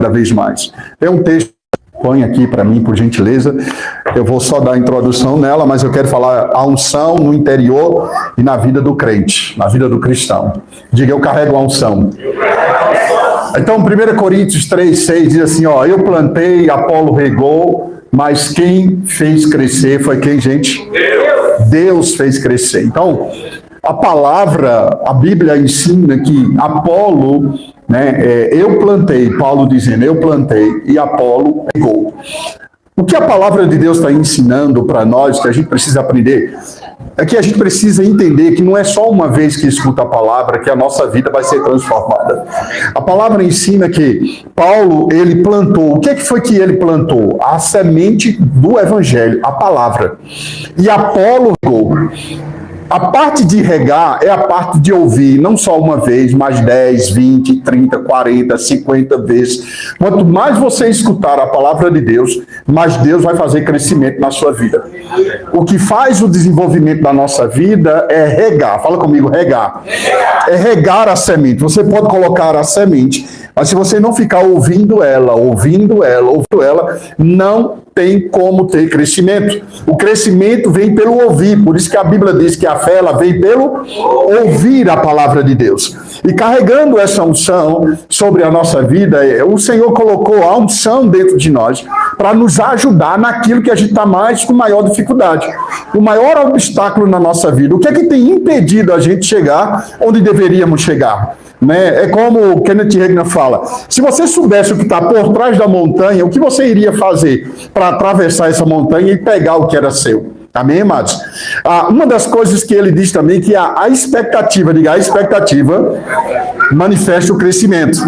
cada vez mais. Tem um texto, põe aqui para mim, por gentileza. Eu vou só dar a introdução nela, mas eu quero falar a unção no interior e na vida do crente, na vida do cristão. Diga, eu carrego a unção. Então, 1 Coríntios 3:6 diz assim, ó, eu plantei, Apolo regou, mas quem fez crescer foi quem, gente? Deus fez crescer. Então, a palavra, a Bíblia ensina que Apolo, eu plantei, Paulo dizendo, eu plantei e Apolo regou. O que a palavra de Deus está ensinando para nós, que a gente precisa aprender, é que a gente precisa entender que não é só uma vez que escuta a palavra que a nossa vida vai ser transformada. A palavra ensina que Paulo, ele plantou. O que foi que ele plantou? A semente do evangelho, a palavra. E Apolo regou. A parte de regar é a parte de ouvir, não só uma vez, mas 10, 20, 30, 40, 50 vezes. Quanto mais você escutar a palavra de Deus, mais Deus vai fazer crescimento na sua vida. O que faz o desenvolvimento da nossa vida é regar. Fala comigo, regar. É regar a semente. Você pode colocar a semente, mas se você não ficar ouvindo ela, não tem como ter crescimento. O crescimento vem pelo ouvir, por isso que a Bíblia diz que a fé ela vem pelo ouvir a palavra de Deus. E carregando essa unção sobre a nossa vida, o Senhor colocou a unção dentro de nós para nos ajudar naquilo que a gente está com maior dificuldade. O maior obstáculo na nossa vida. O que é que tem impedido a gente chegar onde deveríamos chegar? É como o Kenneth Hagin fala, se você soubesse o que está por trás da montanha, o que você iria fazer para atravessar essa montanha e pegar o que era seu? Amém, amados? Uma das coisas que ele diz também que a expectativa, diga, a expectativa manifesta o crescimento.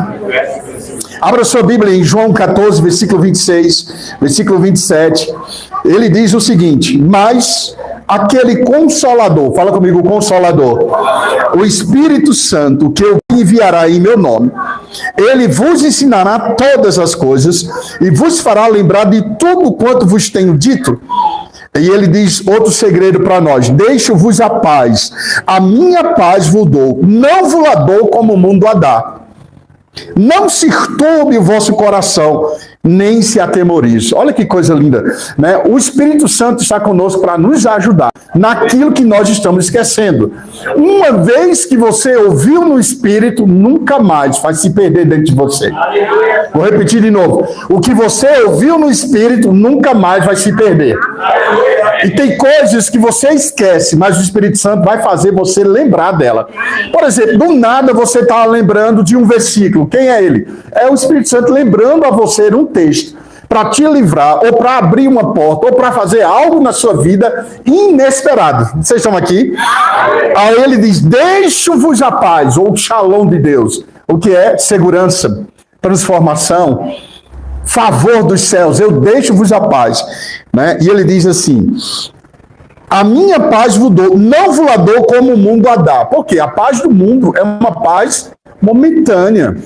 Abra sua Bíblia em João 14, versículo 26, versículo 27. Ele diz o seguinte, mas aquele Consolador, fala comigo, Consolador, o Espírito Santo, que eu enviará em meu nome, ele vos ensinará todas as coisas e vos fará lembrar de tudo quanto vos tenho dito. E ele diz outro segredo para nós, deixo-vos a paz, a minha paz vos dou, não vos a dou como o mundo a dá. Não se turbe o vosso coração, nem se atemorize. Olha que coisa linda, né? O Espírito Santo está conosco para nos ajudar naquilo que nós estamos esquecendo. Uma vez que você ouviu no Espírito, nunca mais vai se perder dentro de você. Vou repetir de novo. O que você ouviu no Espírito, nunca mais vai se perder. E tem coisas que você esquece, mas o Espírito Santo vai fazer você lembrar dela. Por exemplo, do nada você está lembrando de um versículo. Quem é ele? É o Espírito Santo lembrando a você um texto para te livrar, ou para abrir uma porta, ou para fazer algo na sua vida inesperado. Vocês estão aqui? Aí ele diz, deixo-vos a paz, ou o shalom de Deus. O que é? Segurança, transformação, favor dos céus. Eu deixo-vos a paz. E ele diz assim, a minha paz vos dou, não vos a dou como o mundo a dá. Por quê? A paz do mundo é uma paz momentânea.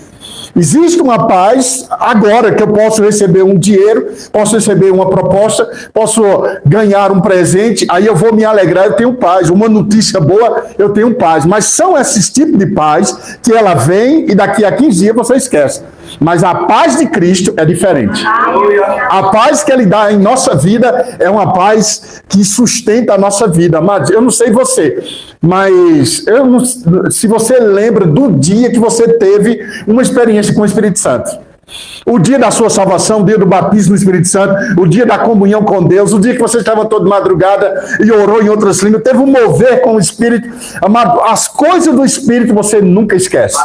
Existe uma paz agora que eu posso receber um dinheiro, posso receber uma proposta, posso ganhar um presente, aí eu vou me alegrar, eu tenho paz. Uma notícia boa, eu tenho paz. Mas são esses tipos de paz que ela vem e daqui a 15 dias você esquece. Mas a paz de Cristo é diferente. A paz que Ele dá em nossa vida é uma paz que sustenta a nossa vida. Mas eu não sei você, mas se você lembra do dia que você teve uma experiência com o Espírito Santo. O dia da sua salvação, o dia do batismo no Espírito Santo, o dia da comunhão com Deus, o dia que você estava toda madrugada e orou em outras línguas, teve um mover com o Espírito. Amado, as coisas do Espírito você nunca esquece.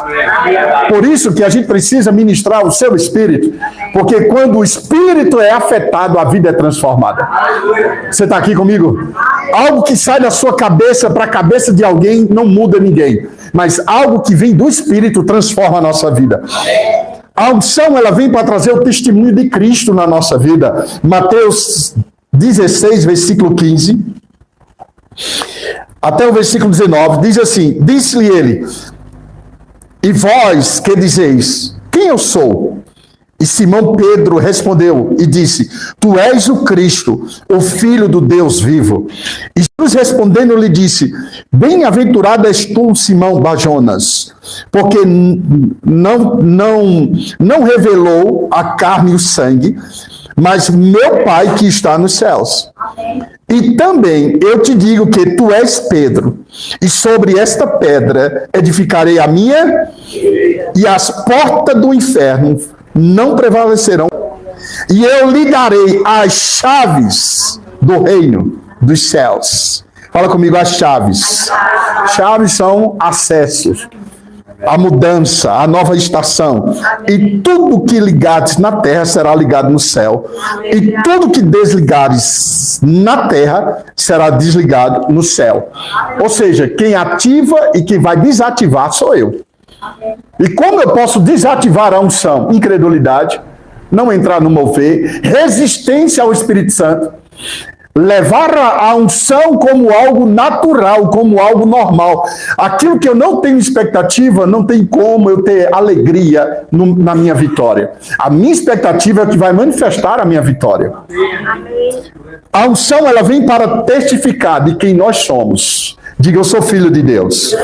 Por isso que a gente precisa ministrar o seu Espírito, porque quando o Espírito é afetado, a vida é transformada. Você está aqui comigo? Algo que sai da sua cabeça para a cabeça de alguém não muda ninguém, mas algo que vem do Espírito transforma a nossa vida. A unção, ela vem para trazer o testemunho de Cristo na nossa vida. Mateus 16, versículo 15, até o versículo 19, diz assim, disse-lhe ele, e vós que dizeis, quem eu sou? E Simão Pedro respondeu e disse: Tu és o Cristo, o Filho do Deus vivo. E Jesus respondendo lhe disse: Bem-aventurado és tu, Simão Bajonas, porque não revelou a carne e o sangue, mas meu Pai que está nos céus. E também eu te digo que tu és Pedro, e sobre esta pedra edificarei a minha, e as portas do inferno não prevalecerão. E eu lhe darei as chaves do reino dos céus. Fala comigo, as chaves. Chaves são acessos, a mudança, a nova estação. E tudo que ligares na terra será ligado no céu. E tudo que desligares na terra será desligado no céu. Ou seja, quem ativa e quem vai desativar sou eu. E como eu posso desativar a unção? Incredulidade, não entrar no mover, resistência ao Espírito Santo, levar a unção como algo natural, como algo normal. Aquilo que eu não tenho expectativa, não tem como eu ter alegria na minha vitória. A minha expectativa é que vai manifestar a minha vitória. A unção, ela vem para testificar de quem nós somos. Diga, eu sou filho de Deus.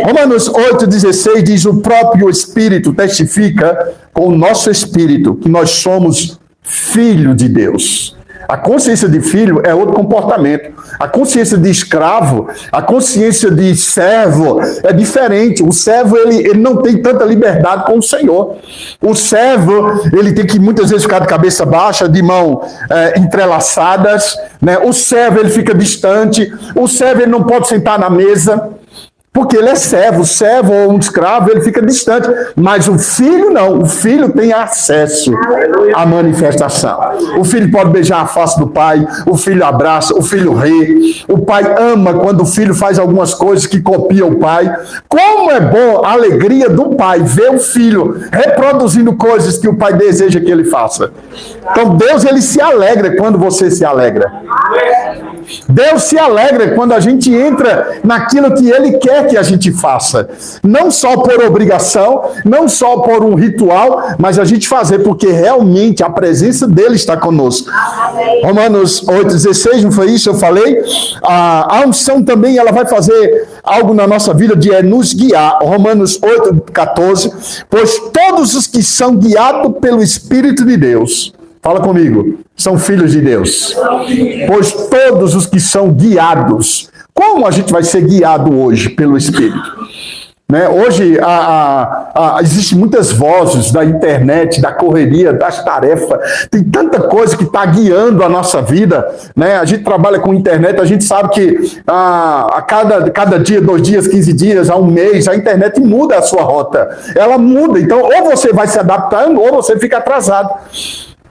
Romanos 8,16 diz: o próprio Espírito testifica com o nosso espírito que nós somos filho de Deus. A consciência de filho é outro comportamento. A consciência de escravo, a consciência de servo é diferente. O servo, ele não tem tanta liberdade como o Senhor. O servo, ele tem que muitas vezes ficar de cabeça baixa, de mão entrelaçadas, né? O servo, ele fica distante. O servo, ele não pode sentar na mesa, porque ele é servo. O servo ou um escravo, ele fica distante. Mas o filho não. O filho tem acesso à manifestação. O filho pode beijar a face do pai. O filho abraça. O filho ri. O pai ama quando o filho faz algumas coisas que copia o pai. Como é bom a alegria do pai ver o filho reproduzindo coisas que o pai deseja que ele faça. Então Deus, ele se alegra quando você se alegra. Deus se alegra quando a gente entra naquilo que ele quer que a gente faça. Não só por obrigação, não só por um ritual, mas a gente fazer porque realmente a presença dele está conosco. Romanos 8,16, não foi isso? Eu falei. A unção também, ela vai fazer algo na nossa vida de nos guiar. Romanos 8,14. Pois todos os que são guiados pelo Espírito de Deus, fala comigo, são filhos de Deus. Pois todos os que são guiados. Como a gente vai ser guiado hoje pelo Espírito? Né? Hoje existem muitas vozes da internet, da correria, das tarefas. Tem tanta coisa que está guiando a nossa vida. Né? A gente trabalha com internet, a gente sabe que a cada dia, 2 dias, 15 dias, a um mês, a internet muda a sua rota. Ela muda. Então, ou você vai se adaptando, ou você fica atrasado.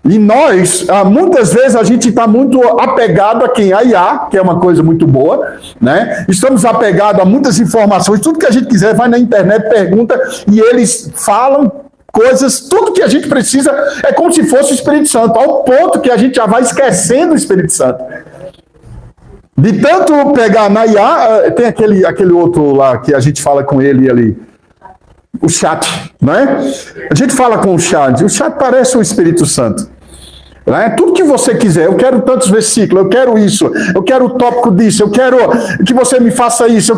E nós, muitas vezes, a gente está muito apegado a quem? A IA, que é uma coisa muito boa, né? Estamos apegados a muitas informações, tudo que a gente quiser, vai na internet, pergunta, e eles falam coisas, tudo que a gente precisa é como se fosse o Espírito Santo, ao ponto que a gente já vai esquecendo o Espírito Santo. De tanto pegar na IA, tem aquele outro lá que a gente fala com ele ali, o chat, né? A gente fala com o chat parece o Espírito Santo. Né? Tudo que você quiser, eu quero tantos versículos, eu quero isso, eu quero o tópico disso, eu quero que você me faça isso,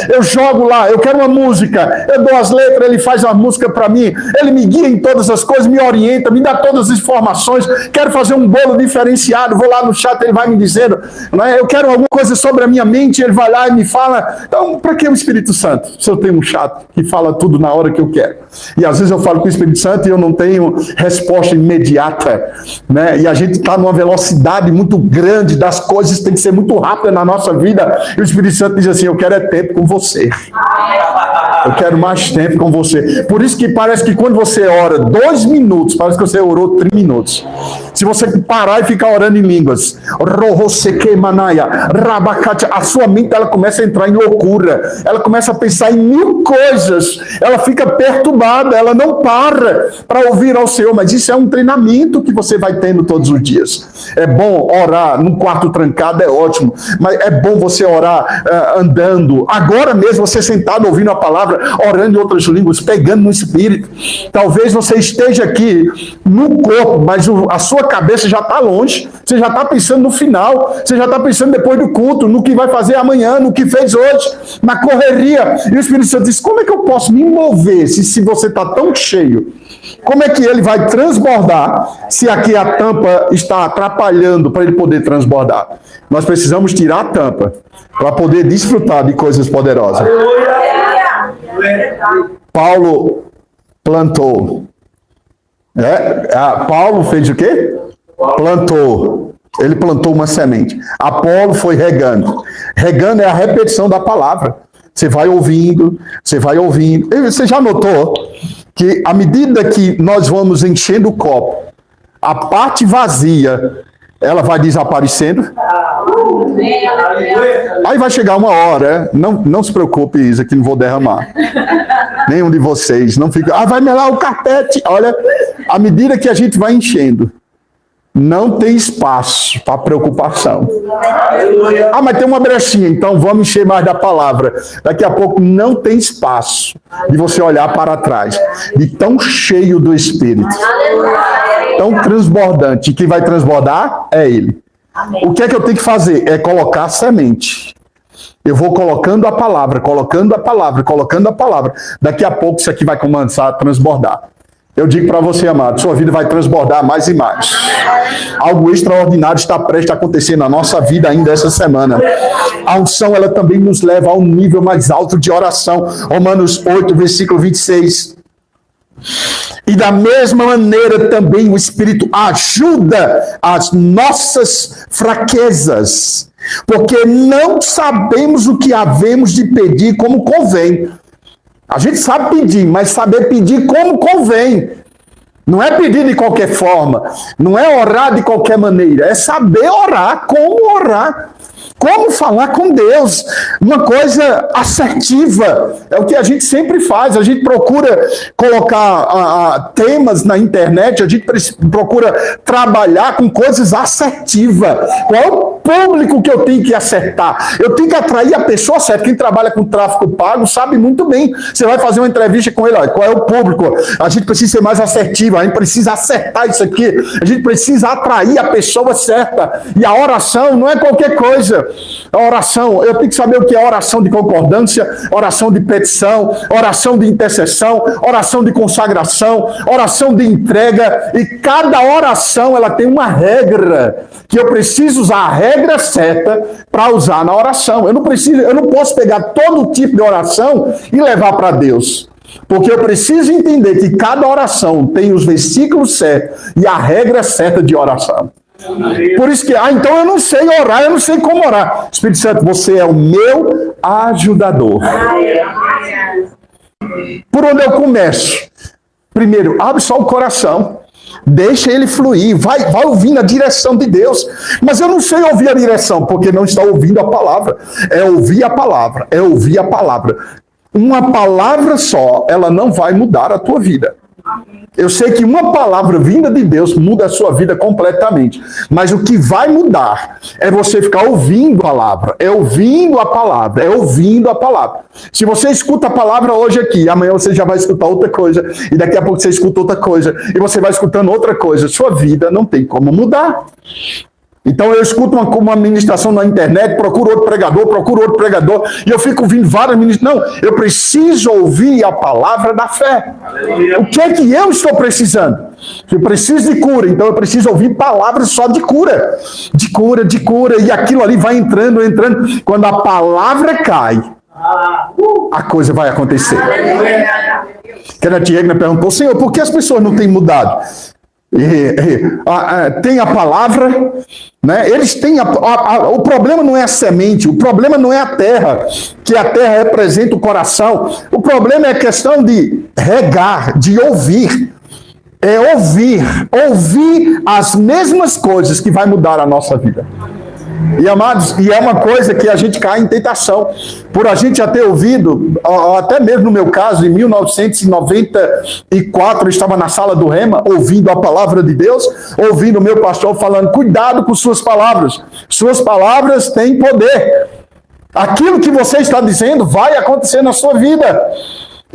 eu jogo lá, eu quero uma música, eu dou as letras, ele faz uma música para mim, ele me guia em todas as coisas, me orienta, me dá todas as informações, quero fazer um bolo diferenciado, vou lá no chat, ele vai me dizendo, né? Eu quero alguma coisa sobre a minha mente, ele vai lá e me fala. Então, para que o Espírito Santo? Se eu tenho um chat que fala tudo na hora que eu quero. E às vezes eu falo com o Espírito Santo e eu não tenho resposta imediata, né? E a gente está numa velocidade muito grande das coisas, tem que ser muito rápida na nossa vida. E o Espírito Santo diz assim: eu quero é tempo com você. Eu quero mais tempo com você. Por isso que parece que quando você ora 2 minutos, parece que você orou 3 minutos. Se você parar e ficar orando em línguas, a sua mente, ela começa a entrar em loucura. Ela começa a pensar em 1000 coisas. Ela fica perturbada, ela não para ouvir ao Senhor. Mas isso é um treinamento que você vai tendo todos os dias. É bom orar num quarto trancado, é ótimo. Mas é bom você orar andando. Agora mesmo, você sentado ouvindo a palavra, palavra, orando em outras línguas, pegando no Espírito. Talvez você esteja aqui no corpo, mas a sua cabeça já está longe. Você já está pensando no final, você já está pensando depois do culto, no que vai fazer amanhã, no que fez hoje, na correria. E o Espírito Santo diz, como é que eu posso me mover se você está tão cheio? Como é que ele vai transbordar se aqui a tampa está atrapalhando para ele poder transbordar? Nós precisamos tirar a tampa para poder desfrutar de coisas poderosas. Paulo plantou. Paulo fez o quê? Plantou. Ele plantou uma semente. Apolo foi regando. Regando é a repetição da palavra. Você vai ouvindo, você vai ouvindo. E você já notou que à medida que nós vamos enchendo o copo, a parte vazia, ela vai desaparecendo. Aí vai chegar uma hora, não se preocupe, Isa, que não vou derramar. Nenhum de vocês, não fica, vai melar o carpete. Olha, à medida que a gente vai enchendo, não tem espaço para preocupação. Mas tem uma brechinha, então vamos encher mais da palavra. Daqui a pouco não tem espaço de você olhar para trás. De tão cheio do Espírito. Tão transbordante. Quem vai transbordar é Ele. O que é que eu tenho que fazer? É colocar a semente. Eu vou colocando a palavra, colocando a palavra, colocando a palavra. Daqui a pouco isso aqui vai começar a transbordar. Eu digo para você, amado, sua vida vai transbordar mais e mais. Algo extraordinário está prestes a acontecer na nossa vida ainda essa semana. A unção, ela também nos leva a um nível mais alto de oração. Romanos 8, versículo 26. E da mesma maneira também o Espírito ajuda as nossas fraquezas, porque não sabemos o que havemos de pedir como convém. A gente sabe pedir, mas saber pedir como convém. Não é pedir de qualquer forma, não é orar de qualquer maneira, é saber orar, como falar com Deus, uma coisa assertiva. É o que a gente sempre faz, a gente procura colocar temas na internet, a gente procura trabalhar com coisas assertivas. Qual é o público que eu tenho que acertar? Eu tenho que atrair a pessoa certa. Quem trabalha com tráfego pago sabe muito bem. Você vai fazer uma entrevista com ele, olha, qual é o público? A gente precisa ser mais assertivo, a gente precisa acertar isso aqui, a gente precisa atrair a pessoa certa. E a oração não é qualquer coisa. A oração, eu tenho que saber o que é oração de concordância, oração de petição, oração de intercessão, oração de consagração, oração de entrega, e cada oração ela tem uma regra, que eu preciso usar a regra certa para usar na oração. Eu não posso pegar todo tipo de oração e levar para Deus. Porque eu preciso entender que cada oração tem os versículos certos e a regra certa de oração. Por isso que, então eu não sei orar, eu não sei como orar. Espírito Santo, você é o meu ajudador. Por onde eu começo? Primeiro, abre só o coração. Deixa ele fluir, vai ouvindo a direção de Deus. Mas eu não sei ouvir a direção, porque não está ouvindo a palavra. É ouvir a palavra, é ouvir a palavra. Uma palavra só, ela não vai mudar a tua vida. Eu sei que uma palavra vinda de Deus muda a sua vida completamente. Mas o que vai mudar é você ficar ouvindo a palavra. É ouvindo a palavra. É ouvindo a palavra. Se você escuta a palavra hoje aqui, amanhã você já vai escutar outra coisa. E daqui a pouco você escuta outra coisa. E você vai escutando outra coisa. Sua vida não tem como mudar. Então eu escuto uma ministração na internet, procuro outro pregador, e eu fico ouvindo várias ministrações. Não, eu preciso ouvir a palavra da fé. Aleluia. O que é que eu estou precisando? Eu preciso de cura, então eu preciso ouvir palavras só de cura. De cura, e aquilo ali vai entrando. Quando a palavra cai, a coisa vai acontecer. Kenneth Hagin perguntou, Senhor, por que as pessoas não têm mudado? Tem a palavra, né? Eles têm o problema não é a semente, o problema não é a terra, que a terra representa o coração. O problema é a questão de regar, de ouvir. É ouvir as mesmas coisas que vai mudar a nossa vida. E amados, e é uma coisa que a gente cai em tentação, por a gente já ter ouvido, até mesmo no meu caso, em 1994, eu estava na sala do Rema, ouvindo a palavra de Deus, ouvindo o meu pastor falando, cuidado com suas palavras têm poder. Aquilo que você está dizendo vai acontecer na sua vida.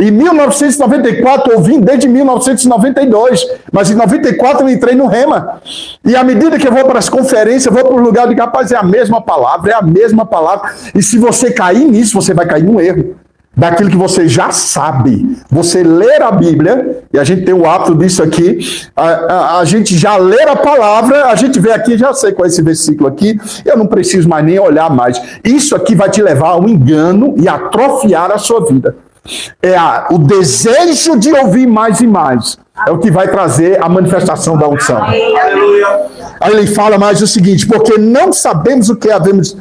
Em 1994, eu vim desde 1992, mas em 94 eu entrei no Rema. E à medida que eu vou para as conferências, eu vou para o lugar de rapaz, é a mesma palavra, é a mesma palavra. E se você cair nisso, você vai cair num erro. Daquilo que você já sabe. Você ler a Bíblia, e a gente tem o hábito disso aqui, a gente já lê a palavra, a gente vê aqui, já sei qual é esse versículo aqui, eu não preciso mais nem olhar mais. Isso aqui vai te levar ao engano e atrofiar a sua vida. O desejo de ouvir mais e mais é o que vai trazer a manifestação da unção. Aleluia. Aí ele fala mais o seguinte: porque não sabemos o que havemos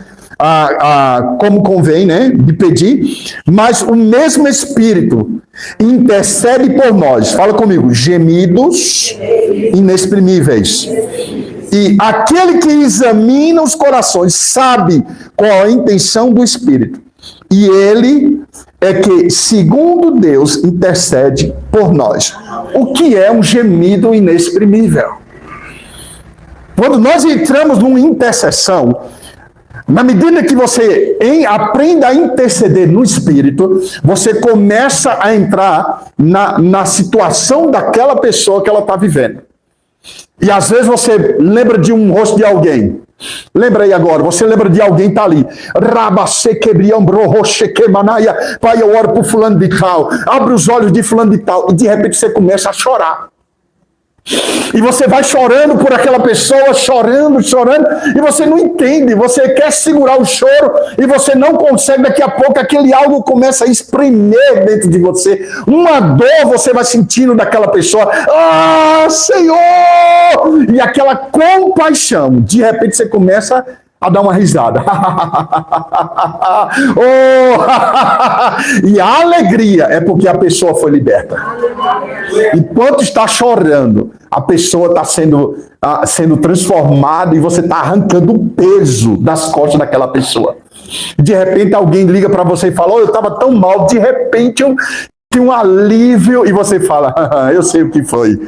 como convém, né, de pedir, mas o mesmo Espírito intercede por nós. Fala comigo: gemidos inexprimíveis. E aquele que examina os corações sabe qual a intenção do Espírito. E ele é que, segundo Deus, intercede por nós. O que é um gemido inexprimível? Quando nós entramos numa intercessão, na medida que você aprenda a interceder no Espírito, você começa a entrar na situação daquela pessoa que ela está vivendo. E às vezes você lembra de um rosto de alguém. Lembra aí agora, você lembra de alguém que está ali. Pai, eu oro por fulano de tal. Abre os olhos de fulano de tal. E de repente você começa a chorar. E você vai chorando por aquela pessoa, chorando, e você não entende, você quer segurar o choro, e você não consegue, daqui a pouco aquele algo começa a espremer dentro de você, uma dor você vai sentindo daquela pessoa, Senhor! E aquela compaixão, de repente você começa a dar uma risada. E a alegria é porque a pessoa foi liberta. Enquanto está chorando, a pessoa está sendo transformada e você está arrancando o peso das costas daquela pessoa. De repente alguém liga para você e fala: eu estava tão mal, de repente eu tive um alívio, e você fala: eu sei o que foi.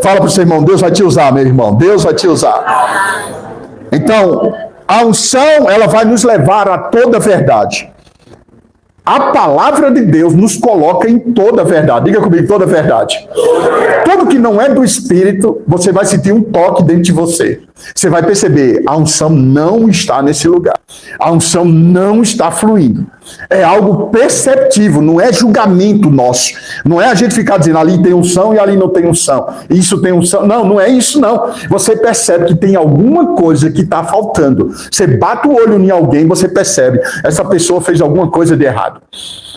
Fala para o seu irmão: Deus vai te usar, meu irmão, Deus vai te usar. Então, a unção, ela vai nos levar a toda a verdade. A palavra de Deus nos coloca em toda a verdade. Diga comigo: toda a verdade. Tudo que não é do Espírito, você vai sentir um toque dentro de você. Você vai perceber, a unção não está nesse lugar. A unção não está fluindo. É algo perceptível, não é julgamento nosso. Não é a gente ficar dizendo: ali tem unção e ali não tem unção. Isso tem unção. Não, não é isso não. Você percebe que tem alguma coisa que está faltando. Você bate o olho em alguém, você percebe, essa pessoa fez alguma coisa de errado.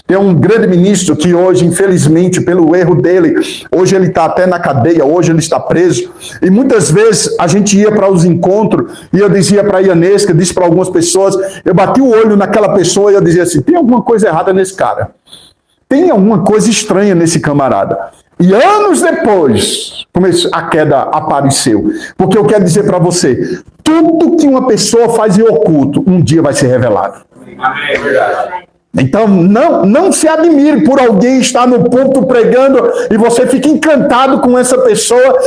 Tem um grande ministro que hoje, infelizmente, pelo erro dele, hoje ele está até na cadeia, hoje ele está preso. E muitas vezes a gente ia para os encontros e eu dizia para a Ianesca, disse para algumas pessoas, eu bati o olho naquela pessoa e eu dizia assim: tem alguma coisa errada nesse cara. Tem alguma coisa estranha nesse camarada. E anos depois, a queda apareceu. Porque eu quero dizer para você, tudo que uma pessoa faz em oculto, um dia vai ser revelado. Amém, é verdade. Então, não se admire por alguém estar no púlpito pregando e você fica encantado com essa pessoa.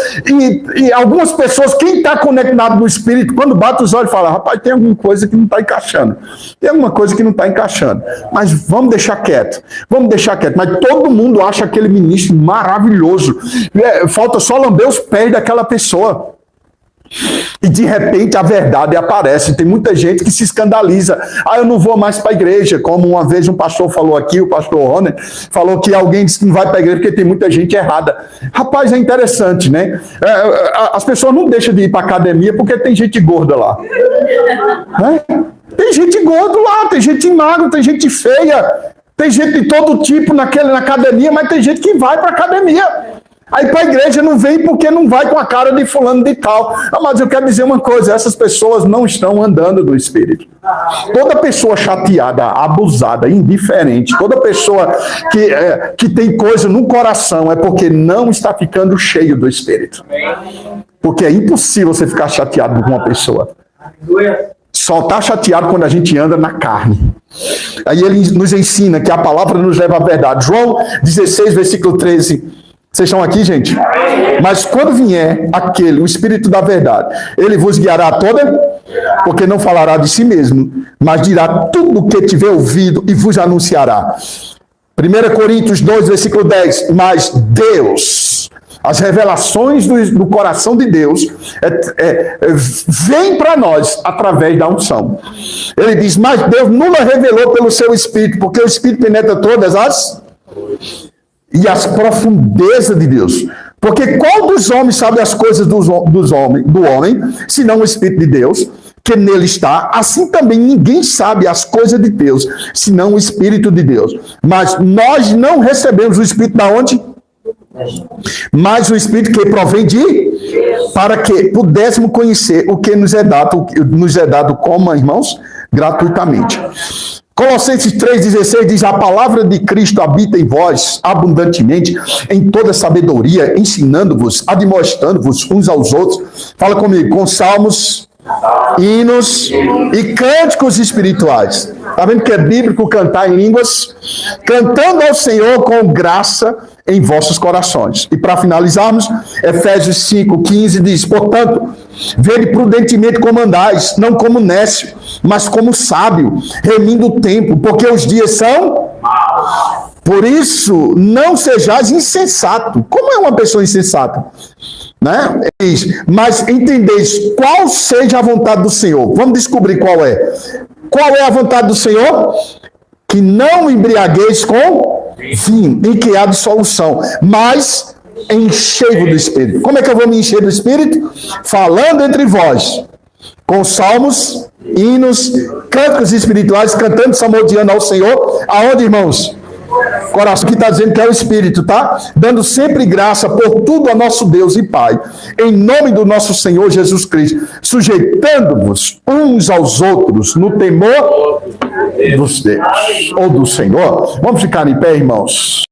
E algumas pessoas, quem está conectado no Espírito, quando bate os olhos, fala: rapaz, tem alguma coisa que não está encaixando. Tem alguma coisa que não está encaixando. Mas vamos deixar quieto. Vamos deixar quieto. Mas todo mundo acha aquele ministro maravilhoso. Falta só lamber os pés daquela pessoa. E de repente a verdade aparece. Tem muita gente que se escandaliza: eu não vou mais para a igreja. Como uma vez um pastor falou aqui, o pastor Rony, falou que alguém disse que não vai para a igreja porque tem muita gente errada. Rapaz, é interessante, né? As pessoas não deixam de ir para a academia porque tem gente gorda lá, né? Tem gente gorda lá, tem gente magra, tem gente feia, tem gente de todo tipo na academia, mas tem gente que vai para a academia. Aí para a igreja não vem porque não vai com a cara de fulano de tal. Mas eu quero dizer uma coisa: essas pessoas não estão andando do Espírito. Toda pessoa chateada, abusada, indiferente, toda pessoa que tem coisa no coração é porque não está ficando cheio do Espírito. Porque é impossível você ficar chateado com uma pessoa. Só está chateado quando a gente anda na carne. Aí ele nos ensina que a palavra nos leva à verdade. João 16, versículo 13. Vocês estão aqui, gente? Mas quando vier aquele, o Espírito da verdade, ele vos guiará a toda porque não falará de si mesmo, mas dirá tudo o que tiver ouvido e vos anunciará. 1 Coríntios 2, versículo 10, mas Deus, as revelações do coração de Deus, vêm para nós através da unção. Ele diz, mas Deus não a revelou pelo seu Espírito, porque o Espírito penetra todas as profundezas de Deus. Porque qual dos homens sabe as coisas do homem, senão o Espírito de Deus, que nele está? Assim também ninguém sabe as coisas de Deus, senão o Espírito de Deus. Mas nós não recebemos o Espírito da onde? Mas o Espírito que provém de? Para que pudéssemos conhecer o que nos é dado como, irmãos? Gratuitamente. Colossenses 3,16 diz, a palavra de Cristo habita em vós abundantemente, em toda sabedoria, ensinando-vos, admoestando-vos uns aos outros. Fala comigo, com salmos, hinos e cânticos espirituais. Está vendo que é bíblico cantar em línguas? Cantando ao Senhor com graça em vossos corações. E para finalizarmos, Efésios 5,15 diz, portanto, vede prudentemente como andais, não como nécio, mas como sábio, remindo o tempo, porque os dias são maus. Por isso, não sejais insensato. Como é uma pessoa insensata? Né? Mas entendeis qual seja a vontade do Senhor. Vamos descobrir qual é. Qual é a vontade do Senhor? Que não embriagueis com vinho, em que há dissolução, mas enchei-vos do Espírito. Como é que eu vou me encher do Espírito? Falando entre vós, com salmos, hinos, cânticos espirituais, cantando, salmodiando ao Senhor. Aonde, irmãos? Coração, que está dizendo que é o Espírito, tá? Dando sempre graça por tudo a nosso Deus e Pai, em nome do nosso Senhor Jesus Cristo, sujeitando-vos uns aos outros no temor dos Deus ou do Senhor. Vamos ficar em pé, irmãos.